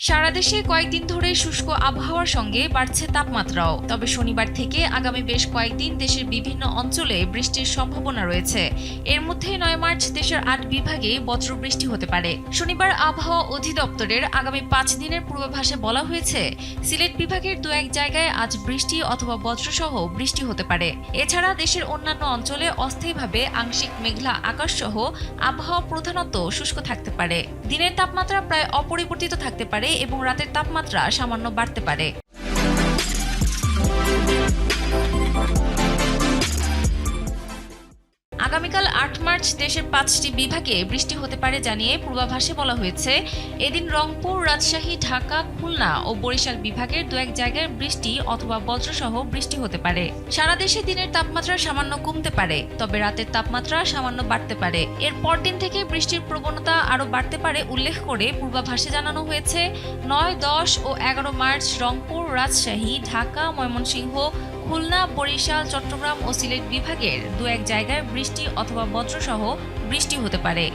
সারা দেশে কয়েকদিন ধরে শুষ্ক আবহাওয়ার সঙ্গে বাড়ছে তাপমাত্রাও। তবে শনিবার থেকে আগামী বেশ কয়েকদিন দেশের বিভিন্ন অঞ্চলে বৃষ্টির সম্ভাবনা রয়েছে। এর মধ্যে ৯ মার্চ দেশের ৮ বিভাগে বজ্রবৃষ্টি হতে পারে। শনিবার আবহাওয়া অধিদপ্তরের আগামী ৫ দিনের পূর্বাভাসে বলা হয়েছে, সিলেট বিভাগের দু এক জায়গায় আজ বৃষ্টি অথবা বজ্রসহ বৃষ্টি হতে পারে। এছাড়া দেশের অন্যান্য অঞ্চলে অস্থায়ীভাবে আংশিক মেঘলা আকাশসহ আবহাওয়া প্রধানত শুষ্ক থাকতে পারে। দিনের তাপমাত্রা প্রায় অপরিবর্তিত থাকতে পারে এবং রাতের তাপমাত্রা সামান্য বাড়তে পারে। আগামীকাল ৮ মার্চ দেশের ৫টি বিভাগে বৃষ্টি হতে পারে জানিয়ে পূর্বাভাসে বলা হয়েছে, এদিন রংপুর, রাজশাহী, ঢাকা, খুলনা ও বরিশাল বিভাগের দু এক জায়গায় বৃষ্টি অথবা বজ্রসহ বৃষ্টি হতে পারে। সারা দেশে দিনের তাপমাত্রা সামান্য কমতে পারে, তবে রাতের তাপমাত্রা সামান্য বাড়তে পারে। এর পরদিন থেকে বৃষ্টির প্রবণতা আরও বাড়তে পারে উল্লেখ করে পূর্বাভাসে জানানো হয়েছে, ৯, ১০ ও ১১ মার্চ রংপুর, রাজশাহী, ঢাকা, ময়মনসিংহ, খুলনা, বরিশাল, চট্টগ্রাম ও সিলেট বিভাগের দু এক জায়গায় বৃষ্টি অথবা বজ্রসহ বৃষ্টি হতে পারে।